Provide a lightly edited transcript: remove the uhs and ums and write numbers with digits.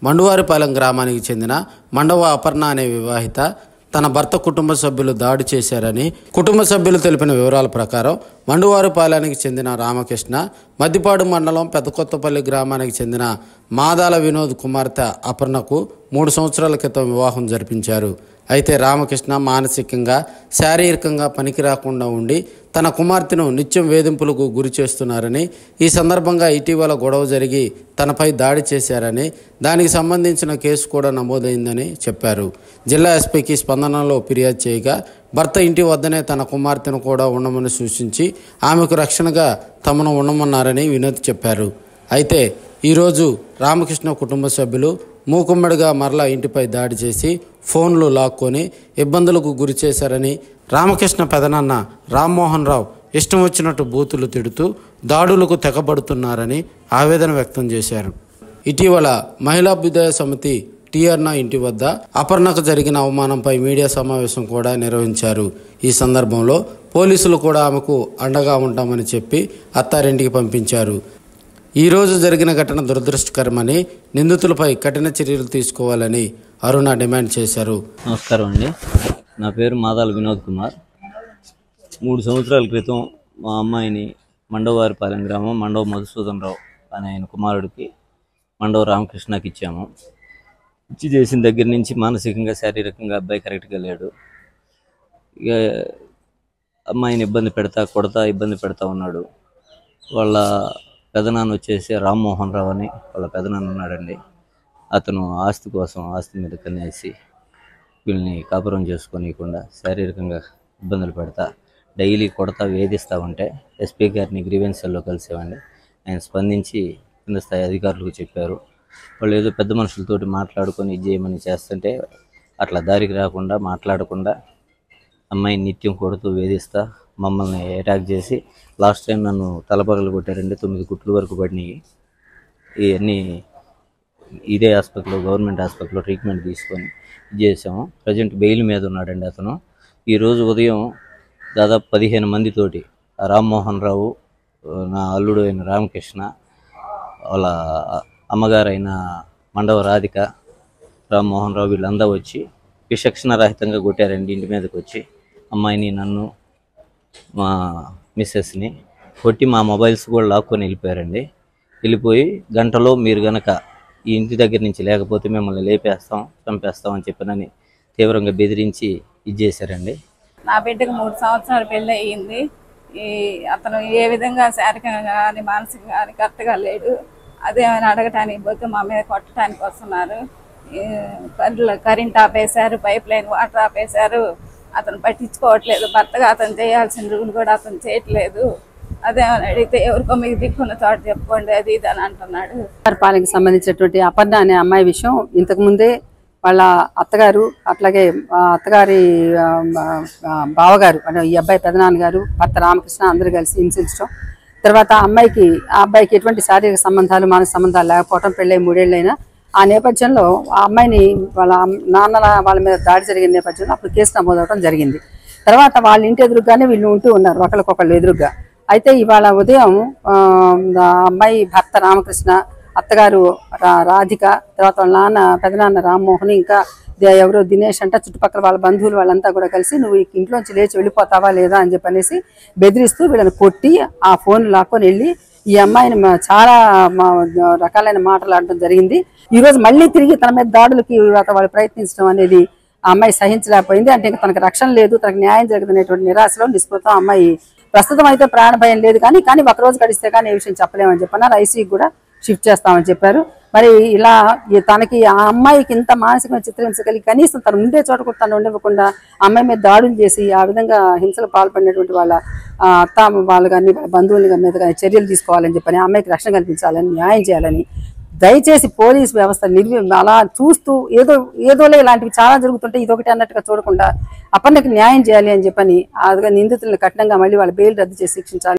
మండువారిపాలెం గ్రామానికి చెందిన మండవ అపర్ణ అనే వివాహిత తన భర్త కుటుంబ సభ్యులు దాడి చేశారని కుటుంబ సభ్యులు తెలిపిన వివరాల ప్రకారం మండువారిపాలెనికి చెందిన రామకృష్ణ మద్దిపాడు మండలం పెద్దకొత్తపల్లి గ్రామానికి చెందిన మాదాల వినోద్ కుమార్తె అపర్ణకు 3 సంవత్సరాల క్రితం వివాహం జరిపించారు. అయితే రామకృష్ణ మానసికంగా శారీరకంగా పనికి రాకుండా ఉండి తన కుమార్తెను నిత్యం వేధింపులకు గురి చేస్తున్నారని, ఈ సందర్భంగా ఇటీవల గొడవ జరిగి తనపై దాడి చేశారని, దానికి సంబంధించిన కేసు కూడా నమోదైందని చెప్పారు. జిల్లా ఎస్పీకి స్పందనలో ఫిర్యాదు చేయగా భర్త ఇంటి వద్దనే తన కుమార్తెను కూడా ఉండమని సూచించి ఆమెకు రక్షణగా తమను ఉండమన్నారని వినోద్ చెప్పారు. అయితే ఈరోజు రామకృష్ణ కుటుంబ సభ్యులు మూకుమ్మడిగా మరలా ఇంటిపై దాడి చేసి ఫోన్లు లాక్కొని ఇబ్బందులకు గురి చేశారని, రామకృష్ణ పెదనాన్న రామ్మోహన్ రావు ఇష్టం వచ్చినట్టు బూతులు తిడుతూ దాడులకు తెగబడుతున్నారని ఆవేదన వ్యక్తం చేశారు. ఇటీవల మహిళాభ్యుదయ సమితి టీఆర్నా ఇంటి వద్ద అపర్ణకు జరిగిన అవమానంపై మీడియా సమావేశం కూడా నిర్వహించారు. ఈ సందర్భంలో పోలీసులు కూడా ఆమెకు అండగా ఉంటామని చెప్పి అత్తారింటికి పంపించారు. ఈరోజు జరిగిన ఘటన దురదృష్టకరమని, నిందితులపై కఠిన చర్యలు తీసుకోవాలని అరుణ డిమాండ్ చేశారు. నమస్కారం అండి, నా పేరు మాదాల వినోద్ కుమార్. 3 సంవత్సరాల క్రితం మా అమ్మాయిని మండవారిపాలెం గ్రామం మండవ మధుసూదన్ రావు అనే ఆయన కుమారుడికి మండవ రామకృష్ణకి ఇచ్చాము. ఇచ్చి చేసిన దగ్గర నుంచి మానసికంగా శారీరకంగా అబ్బాయి కరెక్ట్గా లేడు. ఇక అమ్మాయిని ఇబ్బంది పెడతా ఉన్నాడు. వాళ్ళ పెదనాన్న వచ్చేసి రామ్మోహన్ రావు అని వాళ్ళ పెదనాన్న ఉన్నాడండి. అతను ఆస్తి మీద కన్నేసి వీళ్ళని కాపురం చేసుకోనియకుండా శారీరకంగా ఇబ్బందులు పెడతా, డైలీ కొడతా, వేధిస్తూ ఉంటే ఎస్పీ గారిని గ్రీవెన్స్ సెల్లో కలిసేవండి. ఆయన స్పందించి కింద స్థాయి అధికారులకు చెప్పారు. వాళ్ళు ఏదో పెద్ద మనుషులతోటి మాట్లాడుకొని ఇది చేయమని చేస్తుంటే అట్లా దారికి రాకుండా మాట్లాడకుండా అమ్మాయిని నిత్యం కొడుతూ వేధిస్తా మమ్మల్ని అటాక్ చేసి లాస్ట్ టైం నన్ను తలపగలు కొట్టారండి. 9 కుట్లు వరకు పడినాయి. ఇవన్నీ ఇదే హాస్పిటల్లో, గవర్నమెంట్ హాస్పిటల్లో ట్రీట్మెంట్ తీసుకొని చేసాము. ప్రజెంట్ బెయిల్ మీద ఉన్నాడండి అతను. ఈరోజు ఉదయం దాదాపు 15 మందితోటి రామ్మోహన్ రావు, నా అల్లుడు అయిన రామకృష్ణ, వాళ్ళ అమ్మగారైన మండవ రాధిక, రామ్మోహన్ రావు వీళ్ళందరూ వచ్చి విచక్షణ రహితంగా కొట్టారండి. ఇంటి మీదకి వచ్చి అమ్మాయిని, నన్ను, మా మిస్సెస్ని కొట్టి మా మొబైల్స్ కూడా లాక్కొని వెళ్ళిపోయారండి. వెళ్ళిపోయి గంటలో మీరు గనక ఈ ఇంటి దగ్గర నుంచి లేకపోతే మిమ్మల్ని లేపేస్తాం, చంపేస్తాం అని చెప్పనని తీవ్రంగా బెదిరించి ఇది చేశారండి. నా బిడ్డకు 3 సంవత్సరాలు పెళ్ళి అయ్యింది. అతను ఏ విధంగా శారీరకంగా కానీ మానసికంగా కానీ కరెక్ట్గా లేడు. అదేమైనా అడగటానికి పోతే మా మీద కొట్టడానికి వస్తున్నారు. కరెంట్ ఆపేశారు, పైప్ లైన్ వాటర్ ఆపేశారు. అతను పట్టించుకోవట్లేదు. భర్తగా అతను చేయాల్సిన రూల్ కూడా అతను చేయట్లేదు. అదేమని అడిగితే ఎవరికో మీకు దిక్కున్న చోట చెప్పుకోండి అది ఇది అని అంటున్నాడు. పాలనకి సంబంధించినటువంటి అపర్ణ అనే అమ్మాయి విషయం ఇంతకుముందే వాళ్ళ అత్తగారు, అట్లాగే అత్తగారి బావగారు అంటే ఈ అబ్బాయి పెదనాన్నగారు, భర్త రామకృష్ణ అందరూ కలిసి హింసించడం, తర్వాత ఆ అబ్బాయికి ఎటువంటి శారీరక సంబంధాలు, మానసిక సంబంధాలు లేకపోవడం, పెళ్ళై 3 ఏళ్ళైనా ఆ నేపథ్యంలో ఆ అమ్మాయిని వాళ్ళ మీద దాడి జరిగిన నేపథ్యంలో అప్పుడు కేసు నమోదవడం జరిగింది. తర్వాత వాళ్ళ ఇంటి ఎదురుగానే వీళ్ళు ఉంటూ ఉన్నారు, ఒకళ్ళకొకళ్ళు ఎదురుగా. అయితే ఇవాళ ఉదయం అమ్మాయి భర్త రామకృష్ణ, అత్తగారు రాధిక, తర్వాత వాళ్ళ పెదనాన్న రామ్మోహన్, ఇంకా ఎవరో దినేష్ అంట, చుట్టుపక్కల వాళ్ళ బంధువులు వాళ్ళంతా కూడా కలిసి నువ్వు ఇంట్లోంచి లేచి వెళ్ళిపోతావా లేదా అని చెప్పనేసి బెదిరిస్తూ వీళ్ళని కొట్టి ఆ ఫోన్ లాక్కొని వెళ్ళి ఈ అమ్మాయిని చాలా రకాలైన మాటలు ఆడటం జరిగింది. ఈరోజు మళ్ళీ తిరిగి తన మీద దాడులకి వాళ్ళు ప్రయత్నించడం అనేది ఆ అమ్మాయి సహించలేకపోయింది. అంటే తనకు రక్షణ లేదు, తనకు న్యాయం జరగదనేటువంటి నిరాశలో నిస్పృహం అమ్మాయి ప్రస్తుతం అయితే ప్రాణ భయం లేదు, కానీ ఒకరోజు గడిస్తే కానీ ఏ విషయం చెప్పలేమని చెప్పన్నారు. ఐసీకి కూడా షిఫ్ట్ చేస్తామని చెప్పారు. మరి ఇలా తనకి ఆ అమ్మాయికి ఇంత మానసికమైన చిత్రహింస కలిగి కనీసం తను ఉండే చోట కూడా తను ఉండకుండా అమ్మాయి మీద దాడులు చేసి ఆ విధంగా హింసలు పాల్పడినటువంటి వాళ్ళ అత్త వాళ్ళు కానీ వాళ్ళ బంధువుల మీద కానీ చర్యలు తీసుకోవాలని చెప్పని, ఆ అమ్మాయికి రక్షణ కల్పించాలని, న్యాయం చేయాలని దయచేసి పోలీస్ వ్యవస్థ అలా చూస్తూ ఏదోలే ఇలాంటివి చాలా జరుగుతుంటే ఇదొకటి అన్నట్టుగా చూడకుండా అపర్ణకి న్యాయం చేయాలి అని చెప్పని నిందితులను కఠినంగా మళ్ళీ వాళ్ళ బెయిల్ రద్దు చేసి శిక్షించాలి.